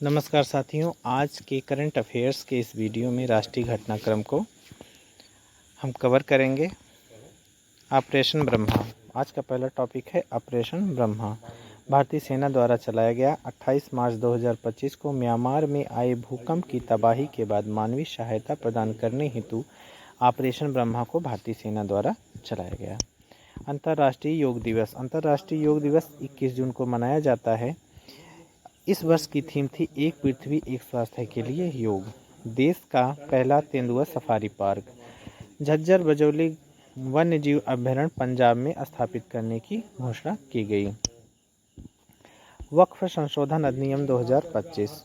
नमस्कार साथियों, आज के करंट अफेयर्स के इस वीडियो में राष्ट्रीय घटनाक्रम को हम कवर करेंगे। ऑपरेशन ब्रह्मा आज का पहला टॉपिक है। ऑपरेशन ब्रह्मा भारतीय सेना द्वारा चलाया गया 28 मार्च 2025 को म्यांमार में आए भूकंप की तबाही के बाद मानवीय सहायता प्रदान करने हेतु ऑपरेशन ब्रह्मा को भारतीय सेना द्वारा चलाया गया। अंतर्राष्ट्रीय योग दिवस 21 जून को मनाया जाता है। इस वर्ष की थीम थी एक पृथ्वी एक स्वास्थ्य के लिए योग। देश का पहला तेंदुआ सफारी पार्क झज्जर बजौली वन्य जीव अभ्यारण्य पंजाब में स्थापित करने की घोषणा की गई। वक्फ संशोधन अधिनियम 2025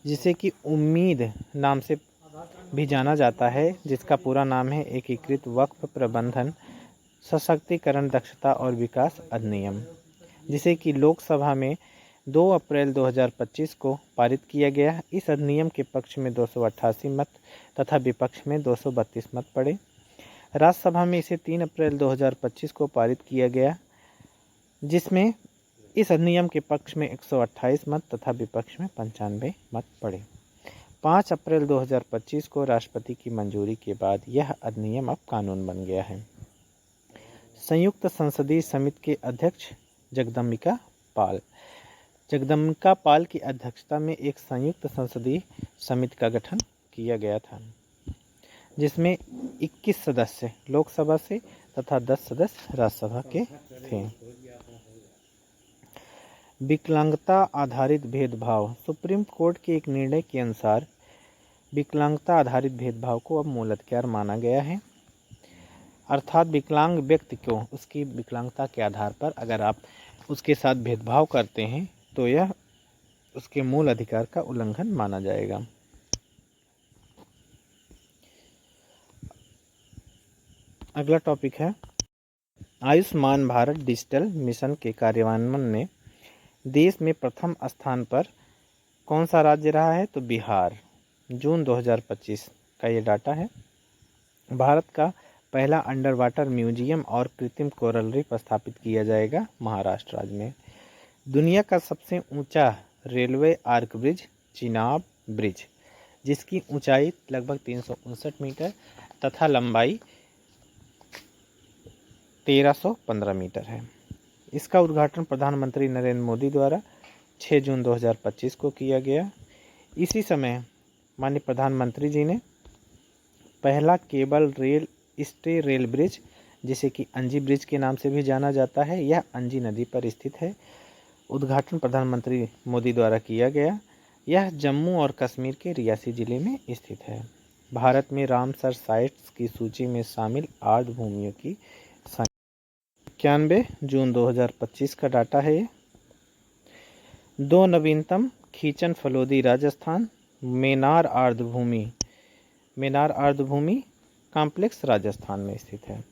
जिसे कि उम्मीद नाम से भी जाना जाता है, जिसका पूरा नाम है एकीकृत वक्फ प्रबंधन सशक्तिकरण दक्षता और विकास अधिनियम, जिसे कि लोकसभा में 2 अप्रैल 2025 को पारित किया गया। इस अधिनियम के पक्ष में 288 मत तथा विपक्ष में 232 मत पड़े। राज्यसभा में इसे 3 अप्रैल 2025 को पारित किया गया, जिसमें इस अधिनियम के पक्ष में 128 मत तथा विपक्ष में 95 मत पड़े। 5 अप्रैल 2025 को राष्ट्रपति की मंजूरी के बाद यह अधिनियम अब कानून बन गया है। संयुक्त संसदीय समिति के अध्यक्ष जगदम्बिका पाल की अध्यक्षता में एक संयुक्त संसदीय समिति का गठन किया गया था, जिसमें 21 सदस्य लोकसभा से तथा 10 सदस्य राज्यसभा के थे। विकलांगता आधारित भेदभाव सुप्रीम कोर्ट के एक निर्णय के अनुसार विकलांगता आधारित भेदभाव को अब मूल अधिकार माना गया है। अर्थात विकलांग व्यक्ति को उसकी विकलांगता के आधार पर अगर आप उसके साथ भेदभाव करते हैं तो यह उसके मूल अधिकार का उल्लंघन माना जाएगा। अगला टॉपिक है आयुष्मान भारत डिजिटल मिशन के कार्यान्वयन में देश में प्रथम स्थान पर कौन सा राज्य रहा है? तो बिहार। जून 2025 का ये डाटा है। भारत का पहला अंडर वाटर म्यूजियम और कृत्रिम कोरल रीफ स्थापित किया जाएगा महाराष्ट्र राज्य में। दुनिया का सबसे ऊंचा railway arch bridge Chenab bridge, जिसकी ऊंचाई लगभग 359 मीटर तथा लंबाई 1315 मीटर है। इसका उद्घाटन प्रधानमंत्री नरेंद्र मोदी द्वारा 6 जून 2025 को किया गया। इसी समय माननीय प्रधानमंत्री जी ने पहला cable rail stay rail bridge, जिसे कि अंजी ब्रिज के नाम से भी जाना जाता है, यह अंजी नदी पर स्थित है, उद्घाटन प्रधानमंत्री मोदी द्वारा किया गया। यह जम्मू और कश्मीर के रियासी जिले में स्थित है। भारत में रामसर साइट्स की सूची में शामिल आर्द्र भूमियों की संख्या 91 जून 2025 का डाटा है। 2 नवीनतम खींचन फलोदी राजस्थान मेनार आर्द्र भूमि कॉम्प्लेक्स राजस्थान में स्थित है।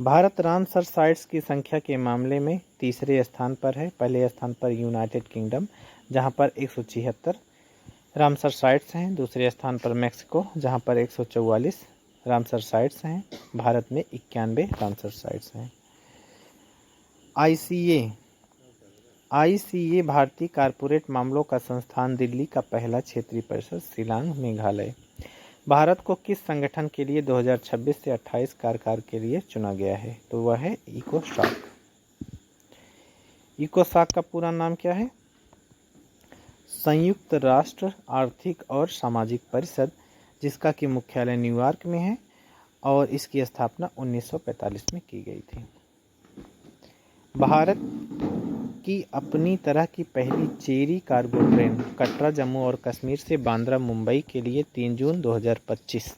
भारत रामसर साइट्स की संख्या के मामले में तीसरे स्थान पर है। पहले स्थान पर यूनाइटेड किंगडम, जहां पर 176 रामसर साइट्स हैं। दूसरे स्थान पर मैक्सिको, जहां पर 144 रामसर साइट्स हैं। भारत में 91 रामसर साइट्स हैं। आईसीए भारतीय कारपोरेट मामलों का संस्थान दिल्ली का पहला क्षेत्रीय परिषद शिलांग मेघालय। भारत को किस संगठन के लिए 2026 से 28 कार्यकाल के लिए चुना गया है? तो वह है इकोसॉक। इकोसॉक का पूरा नाम क्या है? संयुक्त राष्ट्र आर्थिक और सामाजिक परिषद, जिसका कि मुख्यालय न्यूयॉर्क में है और इसकी स्थापना 1945 में की गई थी। भारत की अपनी तरह की पहली cherry cargo train Katra Jammu और कश्मीर से बांद्रा मुंबई के लिए 3 जून 2025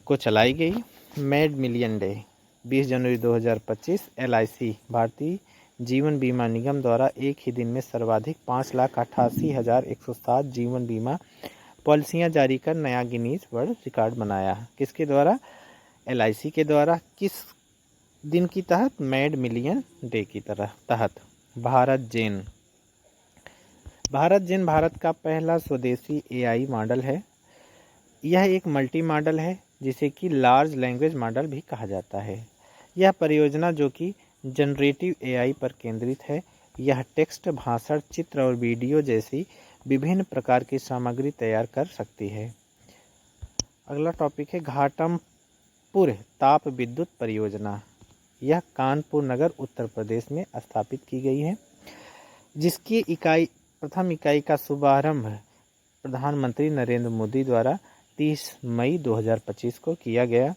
को चलाई गई। मेड मिलियन डे 20 जनवरी 2025 LIC भारतीय जीवन बीमा निगम द्वारा एक ही दिन में सर्वाधिक 5,88,107 जीवन बीमा पॉलिसियां जारी कर नया गिनीज वर्ल्ड रिकॉर्ड बनाया। किसके द्वारा? LIC के द्वारा। किस दिन की तहत? मेड मिलियन डे की तहत। भारत जेन भारत का पहला स्वदेशी AI मॉडल है। यह एक मल्टी मॉडल है, जिसे कि लार्ज लैंग्वेज मॉडल भी कहा जाता है। यह परियोजना जो कि जनरेटिव AI पर केंद्रित है, यह टेक्स्ट, भाषण, चित्र और वीडियो जैसी विभिन्न प्रकार की सामग्री तैयार कर सकती है। अगला टॉपिक है घाटमपुर ताप विद्युत परियोजना। यह कानपुर नगर उत्तर प्रदेश में स्थापित की गई है, जिसकी प्रथम इकाई का शुभारंभ प्रधानमंत्री नरेंद्र मोदी द्वारा 30 मई 2025 को किया गया।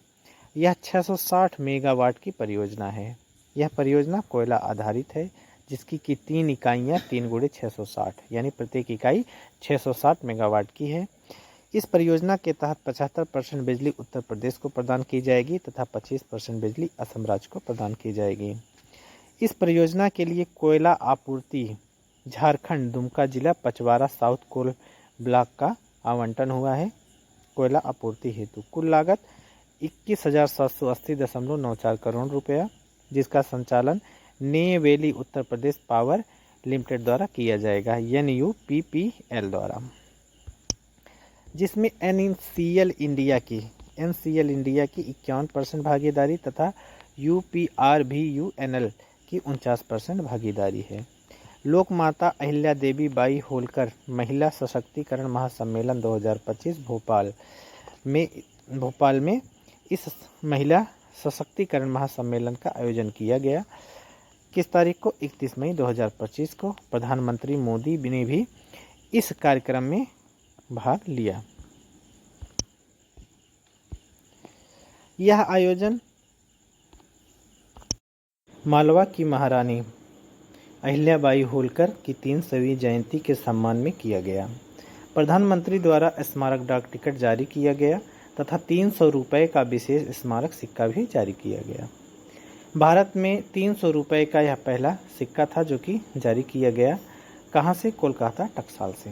यह 660 मेगावाट की परियोजना है। यह परियोजना कोयला आधारित है, जिसकी की 3 इकाइयाँ 3 × 660 यानी प्रत्येक इकाई 660 मेगावाट की है। इस परियोजना के तहत 75% बिजली उत्तर प्रदेश को प्रदान की जाएगी तथा 25% बिजली असम राज्य को प्रदान की जाएगी। इस परियोजना के लिए कोयला आपूर्ति झारखंड दुमका जिला पचवारा साउथ कोल ब्लॉक का आवंटन हुआ है। कोयला आपूर्ति हेतु कुल लागत 21,780.94 करोड़ रुपया, जिसका संचालन नेवेली उत्तर प्रदेश पावर लिमिटेड द्वारा किया जाएगा, NUPPL द्वारा, जिसमें NCL इंडिया की 51% भागीदारी तथा UPRVUNL की 49% भागीदारी है। लोकमाता अहिल्या देवी बाई होलकर महिला सशक्तिकरण महासम्मेलन 2025 भोपाल में इस महिला सशक्तिकरण महासम्मेलन का आयोजन किया गया। किस तारीख को? 31 मई 2025 को। प्रधानमंत्री मोदी ने भी इस कार्यक्रम में भाग लिया। यह आयोजन मालवा की महारानी अहिल्याबाई होलकर की 300वीं जयंती के सम्मान में किया गया। प्रधानमंत्री द्वारा स्मारक डाक टिकट जारी किया गया तथा 300 रुपये का विशेष स्मारक सिक्का भी जारी किया गया। भारत में 300 रुपये का यह पहला सिक्का था जो कि जारी किया गया। कहाँ से? कोलकाता टकसाल से।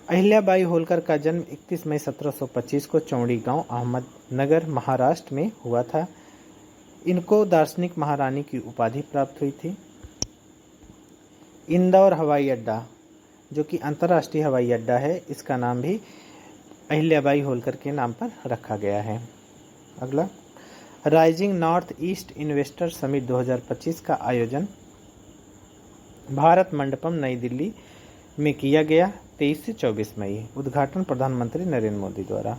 अहिल्याबाई होलकर का जन्म 31 मई 1725 को चौड़ी गांव अहमदनगर महाराष्ट्र में हुआ था। इनको दार्शनिक महारानी की उपाधि प्राप्त हुई थी। इंदौर हवाई अड्डा, जो कि अंतर्राष्ट्रीय हवाई अड्डा है, इसका नाम भी अहिल्याबाई होलकर के नाम पर रखा गया है। अगला, rising north east investor summit 2025 का आयोजन भारत मंडपम नई दिल्ली में किया गया 23 से 24 मई। उद्घाटन प्रधानमंत्री नरेंद्र मोदी द्वारा।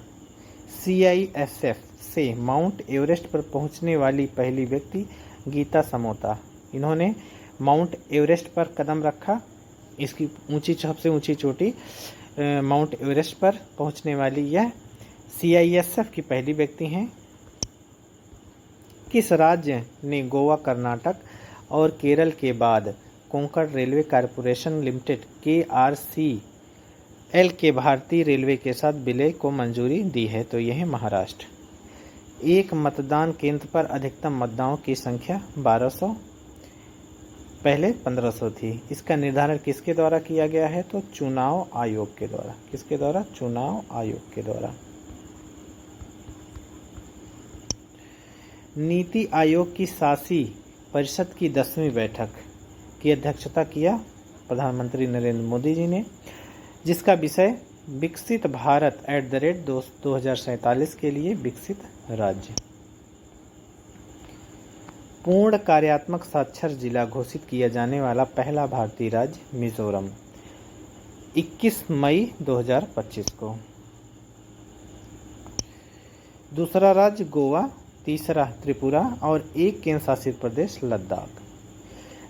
CISF से माउंट एवरेस्ट पर पहुंचने वाली पहली व्यक्ति गीता समोता। इन्होंने माउंट एवरेस्ट पर कदम रखा। इसकी सबसे ऊंची चोटी माउंट एवरेस्ट पर पहुंचने वाली यह CISF की पहली व्यक्ति हैं। किस राज्य ने गोवा, कर्नाटक और केरल के बाद Konkan railway corporation limited KRCL के भारतीय रेलवे के साथ विलय को मंजूरी दी है? तो यह है महाराष्ट्र। एक मतदान केंद्र पर अधिकतम मतदाताओं की संख्या 1200, पहले 1500 थी। इसका निर्धारण किसके द्वारा किया गया है? तो चुनाव आयोग के द्वारा। किसके द्वारा? चुनाव आयोग के द्वारा। नीति आयोग की शासी परिषद की 10वीं बैठक की अध्यक्षता किया प्रधानमंत्री नरेंद्र मोदी जी ने, जिसका विषय विकसित भारत @ 2047 के लिए विकसित राज्य। पूर्ण कार्यात्मक साक्षर जिला घोषित किया जाने वाला पहला भारतीय राज्य मिजोरम 21 मई 2025 को। दूसरा राज्य गोवा, तीसरा त्रिपुरा और एक केंद्र शासित प्रदेश लद्दाख।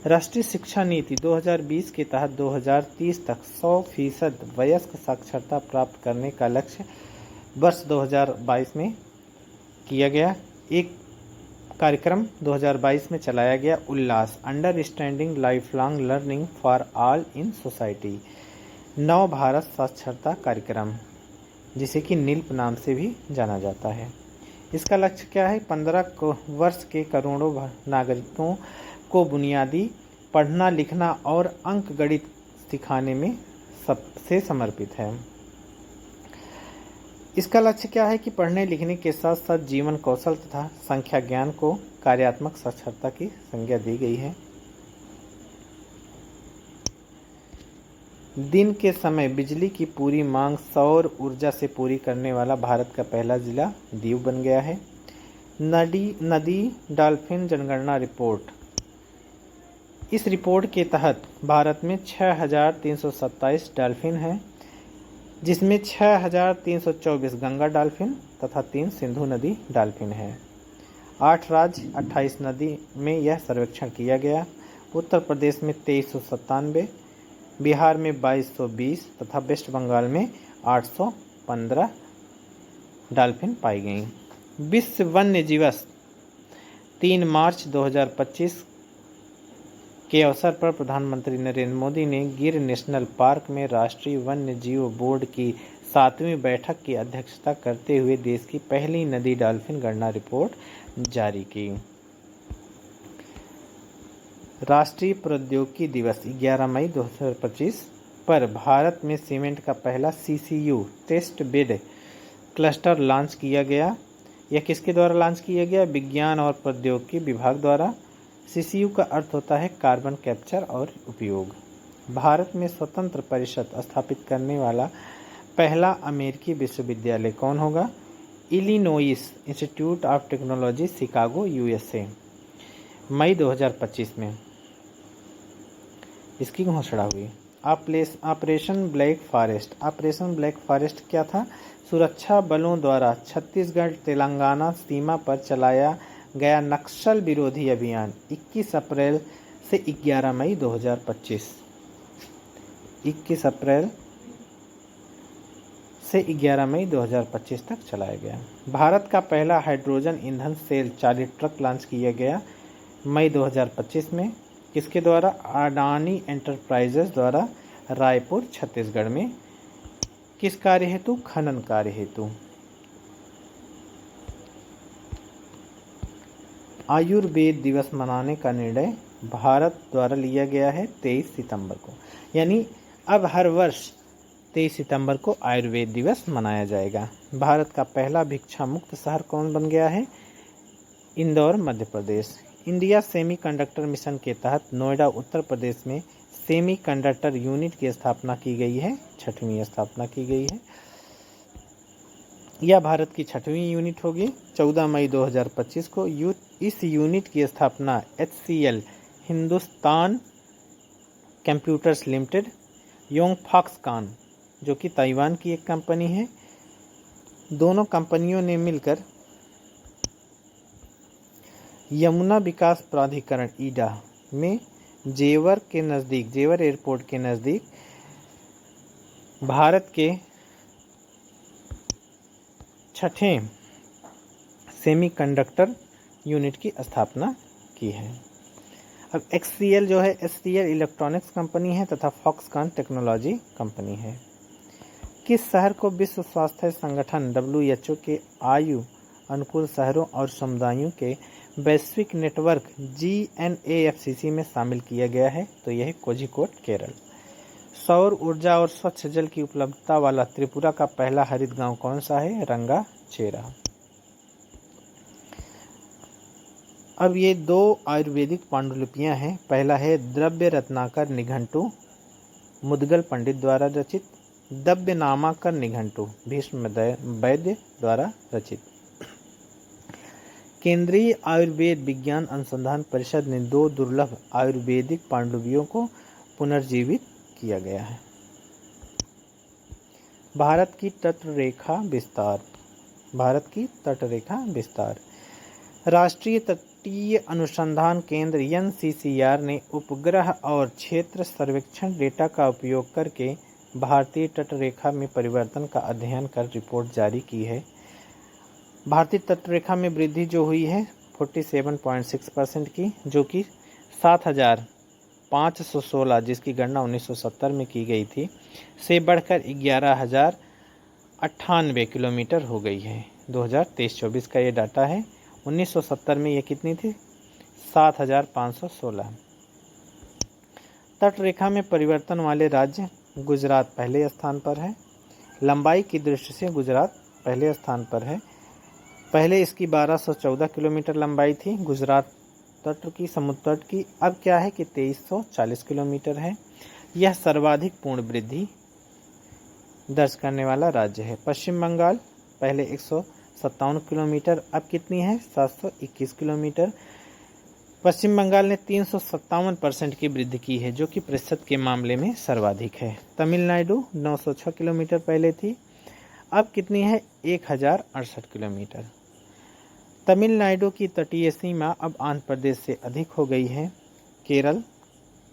राष्ट्रीय शिक्षा नीति 2020 के तहत 2030 तक 100% वयस्क साक्षरता प्राप्त करने का लक्ष्य वर्ष 2022 में किया गया। एक कार्यक्रम 2022 में चलाया गया, Ullas understanding life long learning for all in society, Nav Bharat साक्षरता कार्यक्रम, जिसे कि नील्प नाम से भी जाना जाता है। इसका लक्ष्य क्या है? 15 वर्ष के करोड़ों नागरिकों को बुनियादी पढ़ना लिखना और अंक गणित सिखाने में सबसे समर्पित है। इसका लक्ष्य क्या है कि पढ़ने लिखने के साथ साथ जीवन कौशल तथा संख्या ज्ञान को कार्यात्मक साक्षरता की संज्ञा दी गई है। दिन के समय बिजली की पूरी मांग सौर ऊर्जा से पूरी करने वाला भारत का पहला जिला दीव बन गया है। नदी डॉल्फिन जनगणना रिपोर्ट इस रिपोर्ट के तहत भारत में 6,327 डॉल्फिन हैं, जिसमें 6,324 गंगा डॉल्फिन तथा 3 सिंधु नदी डॉल्फिन हैं। 8 राज्य 28 नदी में यह सर्वेक्षण किया गया। उत्तर प्रदेश में 2397, बिहार में 2220 तथा वेस्ट बंगाल में 815 डॉल्फिन पाई गई। विश्व वन्य दिवस 3 मार्च 2025 के अवसर पर प्रधानमंत्री नरेंद्र मोदी ने गिर नेशनल पार्क में राष्ट्रीय वन्य जीव बोर्ड की 7वीं बैठक की अध्यक्षता करते हुए देश की पहली नदी डॉल्फिन गणना रिपोर्ट जारी की। राष्ट्रीय प्रौद्योगिकी दिवस 11 मई 2025 पर भारत में सीमेंट का पहला CCU test bed cluster launch किया गया। यह किसके द्वारा लॉन्च किया गया? विज्ञान और प्रौद्योगिकी विभाग द्वारा। CCU का अर्थ होता है कार्बन कैप्चर और उपयोग। भारत में स्वतंत्र परिषद स्थापित करने वाला पहला अमेरिकी विश्वविद्यालय कौन होगा? Illinois institute of technology, Chicago, USA। मई 2025 में इसकी घोषणा हुई। Operation black forest. Operation black forest क्या था? सुरक्षा बलों द्वारा छत्तीसगढ़ तेलंगाना सीमा पर चलाया गया नक्सल विरोधी अभियान 21 अप्रैल से 11 मई 2025। 21 अप्रैल से 11 मई 2025 तक चलाया गया। भारत का पहला हाइड्रोजन ईंधन सेल चालित ट्रक लॉन्च किया गया मई 2025 में। किसके द्वारा? अडानी एंटरप्राइजेस द्वारा, रायपुर, छत्तीसगढ़ में। किस कार्य हेतु? खनन कार्य हेतु। आयुर्वेद दिवस मनाने का निर्णय भारत द्वारा लिया गया है 23 सितंबर को, यानी अब हर वर्ष 23 सितंबर को आयुर्वेद दिवस मनाया जाएगा। भारत का पहला भिक्षा मुक्त शहर कौन बन गया है? Indore, Madhya Pradesh. India semiconductor mission के तहत नोएडा, उत्तर प्रदेश में सेमीकंडक्टर यूनिट की स्थापना की गई है। 6वीं स्थापना की गई है। यह भारत की 6वीं यूनिट होगी। 14 मई 2025 को इस यूनिट की स्थापना HCL Hindustan computers limited, Yong Foxconn जो कि ताइवान की एक कंपनी है, दोनों कंपनियों ने मिलकर यमुना विकास प्राधिकरण ईडा में जेवर एयरपोर्ट के नज़दीक भारत के 6ठे सेमीकंडक्टर यूनिट की स्थापना की है। अब HCL जो है HCL इलेक्ट्रॉनिक्स कंपनी है तथा फॉक्सकॉन टेक्नोलॉजी कंपनी है। किस शहर को विश्व स्वास्थ्य संगठन WHO के आयु अनुकूल शहरों और समुदायों के वैश्विक नेटवर्क GNAFCC में शामिल किया गया है? तो यह कोझिकोड, केरल। सौर ऊर्जा और स्वच्छ जल की उपलब्धता वाला त्रिपुरा का पहला हरित गांव कौन सा है? रंगाचेरा। अब ये 2 आयुर्वेदिक पांडुलिपियां हैं। पहला है द्रव्य रत्नाकर निघंटु, मुदगल पंडित द्वारा रचित। द्रव्य नामाकर निघंटु, भीष्म वैद्य द्वारा रचित। केंद्रीय आयुर्वेद विज्ञान अनुसंधान परिषद ने 2 दुर्लभ आयुर्वेदिक पांडुलिपियों को पुनर्जीवित किया गया है। भारत की तटरेखा विस्तार। भारत की तटरेखा विस्तार। राष्ट्रीय तटीय अनुसंधान केंद्र NCCR ने उपग्रह और क्षेत्र सर्वेक्षण डेटा का उपयोग करके भारतीय तटरेखा में परिवर्तन का अध्ययन कर रिपोर्ट जारी की है। भारतीय तटरेखा में वृद्धि जो हुई है 47.6% की, जो कि 7,516 जिसकी गणना 1970 में की गई थी से बढ़कर 11,098 किलोमीटर हो गई है। 2023-24 का ये डाटा है। 1970 में ये कितनी थी? 7,516। तटरेखा में परिवर्तन वाले राज्य गुजरात पहले स्थान पर है। लंबाई की दृष्टि से गुजरात पहले स्थान पर है। पहले इसकी 1214 किलोमीटर लंबाई थी गुजरात तट की, समुद्र तट की। अब क्या है कि 2340 किलोमीटर है। यह सर्वाधिक पूर्ण वृद्धि दर्ज करने वाला राज्य है। पश्चिम बंगाल पहले 157 किलोमीटर, अब कितनी है? 721 किलोमीटर। पश्चिम बंगाल ने 357% की वृद्धि की है, जो कि प्रतिशत के मामले में सर्वाधिक है। तमिलनाडु 906 किलोमीटर पहले थी, अब कितनी है? 1068 किलोमीटर। तमिलनाडु की तटीय सीमा अब आंध्र प्रदेश से अधिक हो गई है। केरल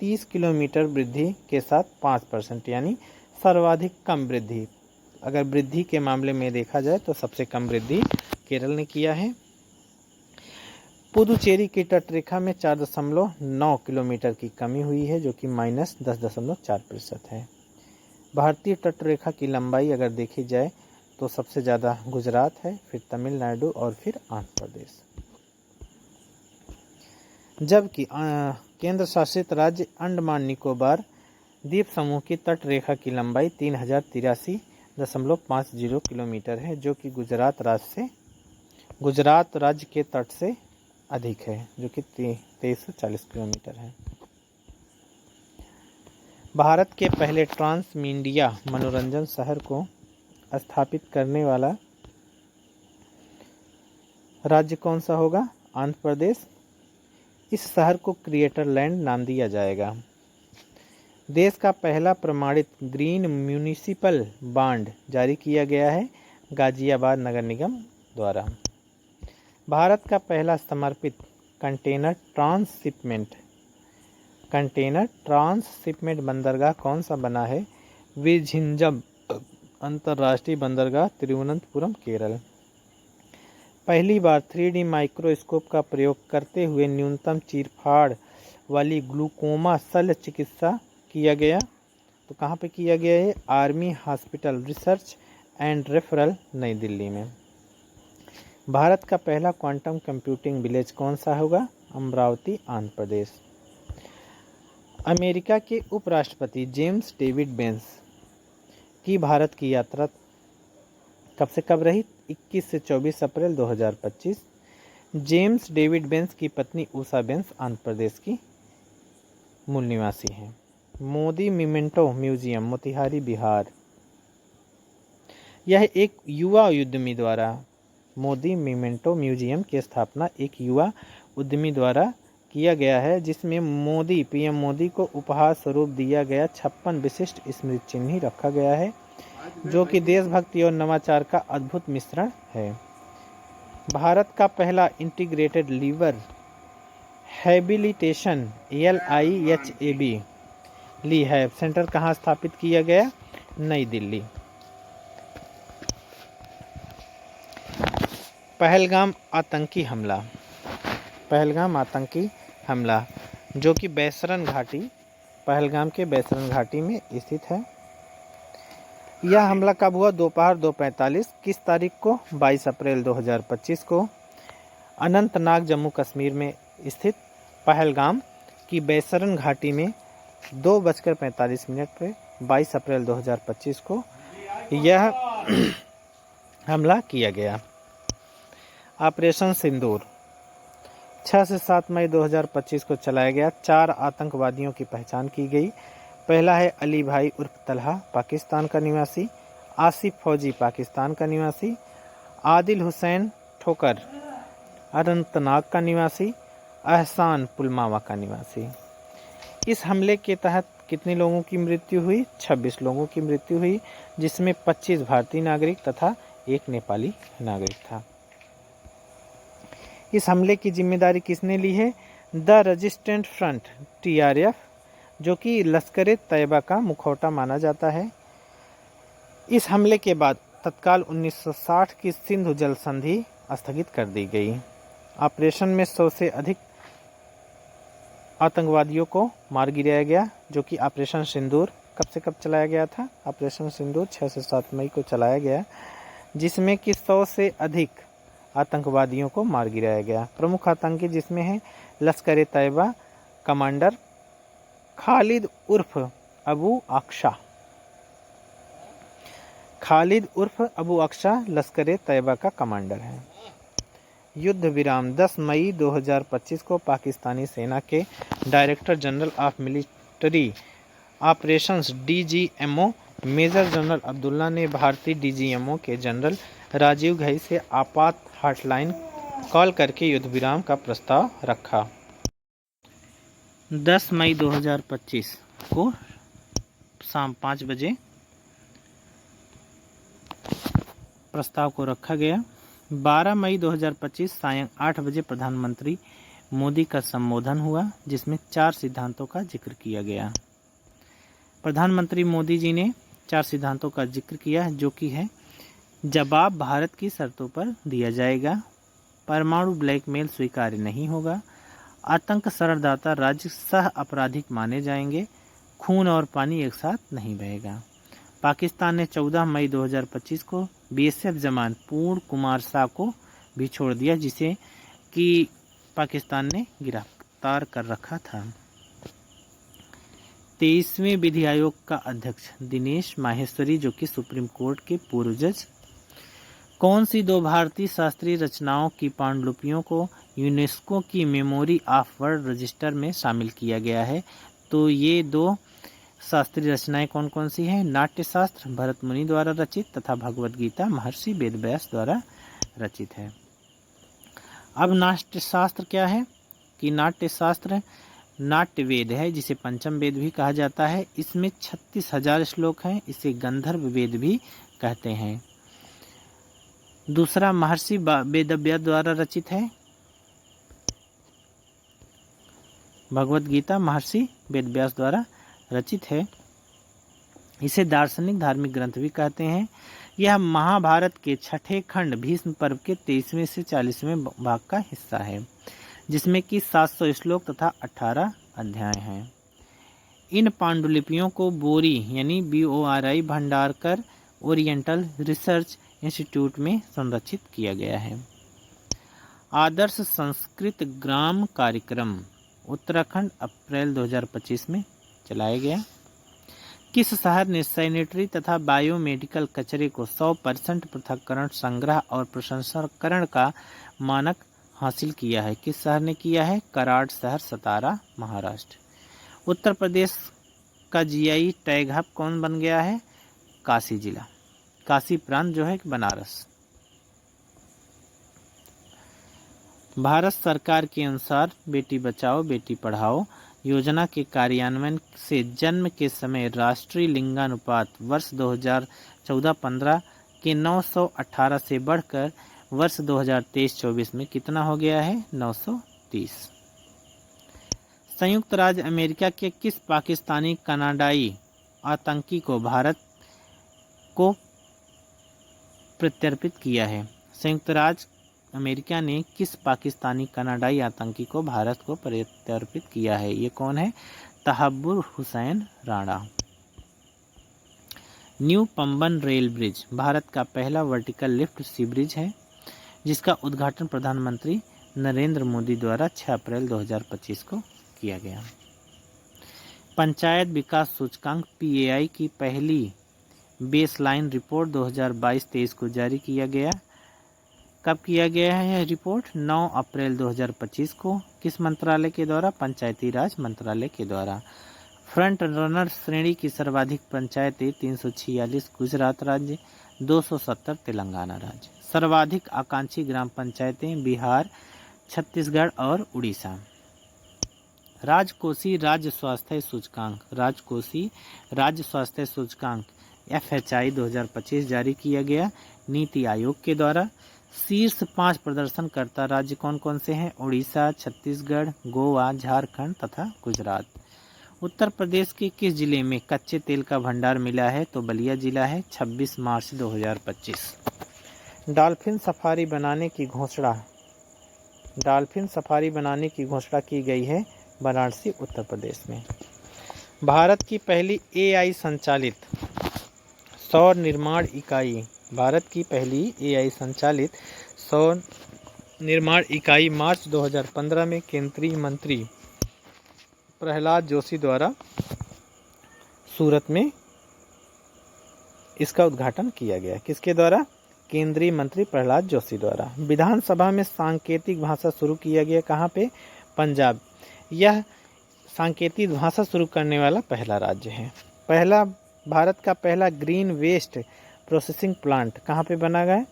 30 किलोमीटर वृद्धि के साथ 5%, यानी सर्वाधिक कम वृद्धि। अगर वृद्धि के मामले में देखा जाए तो सबसे कम वृद्धि केरल ने किया है। पुदुचेरी की तटरेखा में 4.9 किलोमीटर की कमी हुई है, जो कि -10.4% है। भारतीय तटरेखा की लंबाई अगर देखी जाए तो सबसे ज़्यादा गुजरात है, फिर तमिलनाडु और फिर आंध्र प्रदेश। जबकि केंद्र शासित राज्य अंडमान निकोबार द्वीप समूह की तटरेखा की लंबाई 3083.50 किलोमीटर है, जो कि गुजरात राज्य के तट से अधिक है, जो कि 2340 किलोमीटर है। भारत के पहले ट्रांस मीडिया मनोरंजन शहर को स्थापित करने वाला राज्य कौन सा होगा? आंध्र प्रदेश। इस शहर को क्रिएटर लैंड नाम दिया जाएगा। देश का पहला प्रमाणित ग्रीन म्यूनिसिपल बॉन्ड जारी किया गया है गाजियाबाद नगर निगम द्वारा। भारत का पहला समर्पित कंटेनर ट्रांसशिपमेंट बंदरगाह कौन सा बना है? विझिंजम अंतर्राष्ट्रीय बंदरगाह, तिरुवनंतपुरम, केरल। पहली बार 3D माइक्रोस्कोप का प्रयोग करते हुए न्यूनतम चीरफाड़ वाली ग्लूकोमा शल्य चिकित्सा किया गया। तो कहाँ पे किया गया है? Army hospital research and referral, नई दिल्ली में। भारत का पहला क्वांटम कंप्यूटिंग विलेज कौन सा होगा? अमरावती, आंध्र प्रदेश। अमेरिका के उपराष्ट्रपति जेम्स डेविड बेंस की भारत की यात्रा कब से कब रही? 21 से 24 अप्रैल 2025। जेम्स डेविड बेंस की पत्नी उषा बेंस आंध्र प्रदेश की मूल निवासी हैं। मोदी मिमेंटो म्यूजियम, मोतिहारी, बिहार। यह एक युवा उद्यमी द्वारा, मोदी मिमेंटो म्यूजियम की स्थापना एक युवा उद्यमी द्वारा किया गया है, जिसमें पीएम मोदी को उपहार स्वरूप दिया गया 56 विशिष्ट स्मृति चिन्ह रखा गया है, जो कि देशभक्ति और नवाचार का अद्भुत मिश्रण है। भारत का पहला integrated liver habilitation LIHAB LIHAB centre कहाँ स्थापित किया गया? नई दिल्ली। पहलगाम आतंकी हमला, जो कि पहलगाम के बैसरन घाटी में स्थित है। यह हमला कब हुआ? दोपहर 2:45। किस तारीख को? 22 अप्रैल 2025 को। अनंतनाग, जम्मू कश्मीर में स्थित पहलगाम की बैसरन घाटी में 2:45 पर 22 अप्रैल 2025 को यह हमला किया गया। ऑपरेशन सिंदूर 6 से 7 मई 2025 को चलाया गया। 4 आतंकवादियों की पहचान की गई। पहला है अली भाई उर्फ तलहा, पाकिस्तान का निवासी। आसिफ फौजी, पाकिस्तान का निवासी। आदिल हुसैन ठोकर, अनंतनाग का निवासी। एहसान, पुलवामा का निवासी। इस हमले के तहत कितने लोगों की मृत्यु हुई? 26 लोगों की मृत्यु हुई, जिसमें 25 भारतीय नागरिक तथा 1 नेपाली नागरिक था। इस हमले की जिम्मेदारी किसने ली है? द रेजिस्टेंट फ्रंट, TRF, जो कि लश्कर तैयबा का मुखौटा माना जाता है। इस हमले के बाद तत्काल 1960 की सिंधु जल संधि स्थगित कर दी गई। ऑपरेशन में 100 से अधिक आतंकवादियों को मार गिराया गया, जो कि ऑपरेशन सिंदूर कब से कब चलाया गया था? ऑपरेशन सिंदूर 6 से 7 मई को चलाया गया, जिसमें कि 100 से अधिक आतंकवादियों को मार गिराया गया। प्रमुख आतंकी जिसमें है लश्कर तैयबा कमांडर खालिद उर्फ अबू अक्शा लश्कर तैयबा का कमांडर है। युद्ध विराम 10 मई 2025 को पाकिस्तानी सेना के director general of military operations DGMO major general Abdullah ने भारतीय DGMO के जनरल राजीव घई से आपात हॉटलाइन कॉल करके युद्ध विराम का प्रस्ताव रखा। 10 मई 2025 को शाम 5 बजे प्रस्ताव को रखा गया। 12 मई 2025 सायं 8 बजे प्रधानमंत्री मोदी का संबोधन हुआ, जिसमें 4 सिद्धांतों का जिक्र किया गया। प्रधानमंत्री मोदी जी ने 4 सिद्धांतों का जिक्र किया, जो कि है: जवाब भारत की शर्तों पर दिया जाएगा, परमाणु ब्लैकमेल स्वीकार्य नहीं होगा, आतंक शरणदाता राज्य सह अपराधिक माने जाएंगे, खून और पानी एक साथ नहीं बहेगा। पाकिस्तान ने 14 मई 2025 को बीएसएफ जवान पूर्ण कुमार शाह को भी छोड़ दिया, जिसे कि पाकिस्तान ने गिरफ्तार कर रखा था। 23वें विधि आयोग का अध्यक्ष दिनेश माहेश्वरी, जो कि सुप्रीम कोर्ट के पूर्व जज। कौन सी 2 भारतीय शास्त्रीय रचनाओं की पांडुलिपियों को यूनेस्को की मेमोरी ऑफ वर्ल्ड रजिस्टर में शामिल किया गया है? तो ये 2 शास्त्रीय रचनाएं कौन कौन सी हैं? नाट्यशास्त्र भरत मुनि द्वारा रचित तथा भगवद गीता महर्षि वेदव्यास द्वारा रचित है। अब नाट्यशास्त्र क्या है? कि नाट्यशास्त्र नाट्य वेद है, जिसे पंचम वेद भी कहा जाता है। इसमें 36,000 श्लोक हैं। इसे गंधर्व वेद भी कहते हैं। दूसरा महर्षि वेदव्यास द्वारा रचित है। भगवद गीता महर्षि वेदव्यास द्वारा रचित है। इसे दार्शनिक धार्मिक ग्रंथ भी कहते हैं। यह महाभारत के 6ठे खंड भीष्म पर्व के 23वें से 40वें भाग का हिस्सा है, जिसमें कि 700 श्लोक तथा 18 अध्याय हैं। इन पांडुलिपियों को बोरी यानी BORI Bhandarkar oriental research institute में संरक्षित किया गया है। आदर्श संस्कृत ग्राम कार्यक्रम उत्तराखंड अप्रैल 2025 में चलाया गया। किस शहर ने सैनिटरी तथा बायोमेडिकल कचरे को 100% पृथक्करण, संग्रह और प्रसंस्करण का मानक हासिल किया है? किस शहर ने किया है? कराड़ शहर, सतारा, महाराष्ट्र। उत्तर प्रदेश का GI टैग हब कौन बन गया है? काशी जिला, काशी प्रांत जो है बनारस। भारत सरकार के अनुसार बेटी बचाओ बेटी पढ़ाओ योजना के कार्यान्वयन से जन्म के समय राष्ट्रीय लिंगानुपात वर्ष 2014-15 के 918 से बढ़कर वर्ष 2023-24 में कितना हो गया है? 930। संयुक्त राज्य अमेरिका के किस पाकिस्तानी कनाडाई आतंकी को भारत को प्रत्यर्पित किया है? संयुक्त राज्य अमेरिका ने किस पाकिस्तानी कनाडाई आतंकी को भारत को प्रत्यर्पित किया है? ये कौन है? Tahawwur Hussain Rana. New Pamban rail bridge Bharat का पहला वर्टिकल लिफ्ट सी ब्रिज है, जिसका उद्घाटन प्रधानमंत्री नरेंद्र मोदी द्वारा 6 अप्रैल 2025 को किया गया। पंचायत विकास सूचकांक PAI की पहली बेसलाइन रिपोर्ट 2022-23 को जारी किया गया। कब किया गया है यह रिपोर्ट? 9 अप्रैल 2025 को। किस मंत्रालय के द्वारा? पंचायती राज मंत्रालय के द्वारा। फ्रंट रनर श्रेणी की सर्वाधिक पंचायतें 346 गुजरात राज्य, 270 तेलंगाना राज्य। सर्वाधिक आकांक्षी ग्राम पंचायतें बिहार, छत्तीसगढ़ और उड़ीसा। राजकोषीय राज्य स्वास्थ्य सूचकांक, राजकोषीय राज्य स्वास्थ्य सूचकांक FHI 2025 जारी किया गया नीति आयोग के द्वारा। शीर्ष 5 प्रदर्शनकर्ता राज्य कौन कौन से हैं? उड़ीसा, छत्तीसगढ़, गोवा, झारखंड तथा गुजरात। उत्तर प्रदेश के किस जिले में कच्चे तेल का भंडार मिला है? तो बलिया जिला है। 26 मार्च 2025। डॉल्फिन सफारी बनाने की घोषणा की गई है वाराणसी, उत्तर प्रदेश में। भारत की पहली AI संचालित सौर निर्माण इकाई मार्च 2015 में केंद्रीय मंत्री प्रहलाद जोशी द्वारा सूरत में इसका उद्घाटन किया गया। किसके द्वारा? केंद्रीय मंत्री प्रहलाद जोशी द्वारा। विधानसभा में सांकेतिक भाषा शुरू किया गया कहाँ पे? पंजाब। यह सांकेतिक भाषा शुरू करने वाला पहला राज्य है। भारत का पहला ग्रीन वेस्ट प्रोसेसिंग प्लांट कहाँ पे बना गया?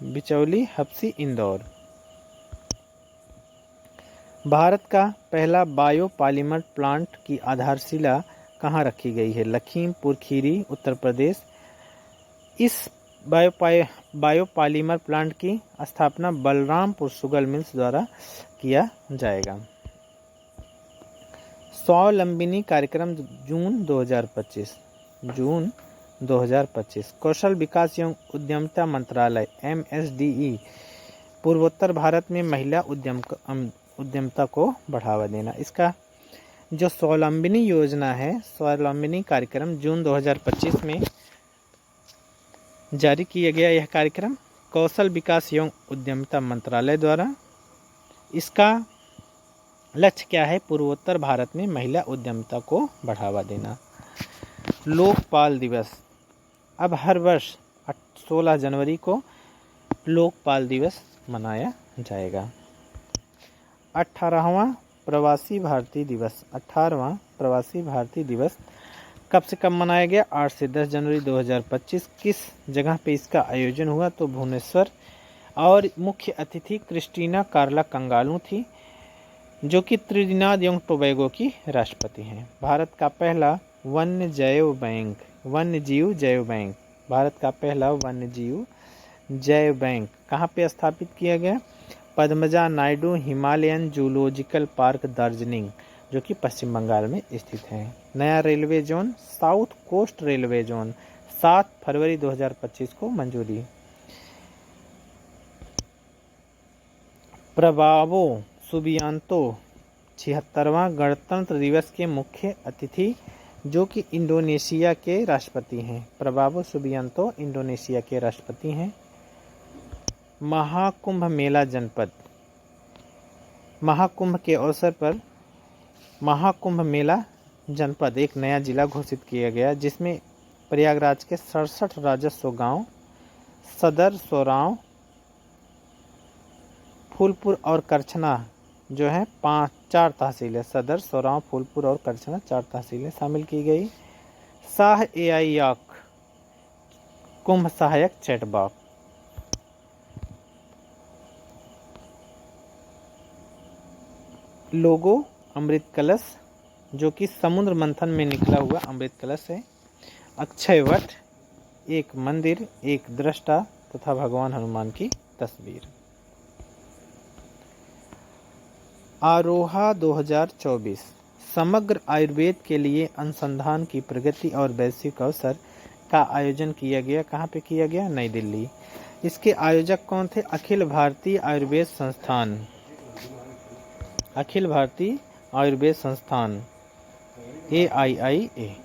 बिचौली हप्सी इंदौर। भारत का पहला बायोपॉलिमर प्लांट की आधारशिला कहाँ रखी गई है? लखीमपुर खीरी, उत्तर प्रदेश। इस बायोपॉलिमर प्लांट की स्थापना बलरामपुर शुगर मिल्स द्वारा किया जाएगा। स्वावलंबिनी कार्यक्रम जून 2025 कौशल विकास एवं उद्यमिता मंत्रालय MSDE पूर्वोत्तर भारत में महिला उद्यमिता को बढ़ावा देना। इसका जो स्वावलंबिनी योजना है, स्वावलंबिनी कार्यक्रम जून 2025 में जारी किया गया। यह कार्यक्रम कौशल विकास एवं उद्यमिता मंत्रालय द्वारा। इसका लक्ष्य क्या है? पूर्वोत्तर भारत में महिला उद्यमिता को बढ़ावा देना। लोकपाल दिवस, अब हर वर्ष 16 जनवरी को लोकपाल दिवस मनाया जाएगा। 18वां प्रवासी भारतीय दिवस कब से कब मनाया गया? 8 से 10 जनवरी 2025। किस जगह पे इसका आयोजन हुआ? तो भुवनेश्वर। और मुख्य अतिथि क्रिस्टीना कार्ला कंगालू थी, जो कि त्रिनिदाद एवं टोबैगो की राष्ट्रपति हैं। भारत का पहला वन्यजीव जैव बैंक, भारत का पहला वन्यजीव जैव बैंक कहाँ पे स्थापित किया गया? Padmaja Naidu Himalayan zoological park Darjeeling, जो कि पश्चिम बंगाल में स्थित है। नया railway zone south coast railway zone 7 फरवरी 2025 को मंजूरी। प्रभावो सुबियांतो 76वां गणतंत्र दिवस के मुख्य अतिथि, जो कि इंडोनेशिया के राष्ट्रपति हैं। प्रभावो सुबियांतो इंडोनेशिया के राष्ट्रपति हैं। महाकुंभ मेला जनपद, महाकुंभ के अवसर पर महाकुंभ मेला जनपद एक नया जिला घोषित किया गया, जिसमें प्रयागराज के 67 राजस्व गांव, सदर, सोराव, फूलपुर और करछना जो है 4 तहसीलें, सदर, सोराव, फूलपुर और करछना 4 तहसीलें शामिल की गई। शाह एआईयाक कुंभ सहायक चैटबॉट। लोगो अमृत कलश, जो कि समुद्र मंथन में निकला हुआ अमृत कलश है। अक्षय वट, एक मंदिर, एक दृष्टा तथा भगवान हनुमान की तस्वीर। आरोहा 2024 समग्र आयुर्वेद के लिए अनुसंधान की प्रगति और वैश्विक अवसर का आयोजन किया गया। कहाँ पे किया गया? नई दिल्ली। इसके आयोजक कौन थे? अखिल भारतीय आयुर्वेद संस्थान AIIA।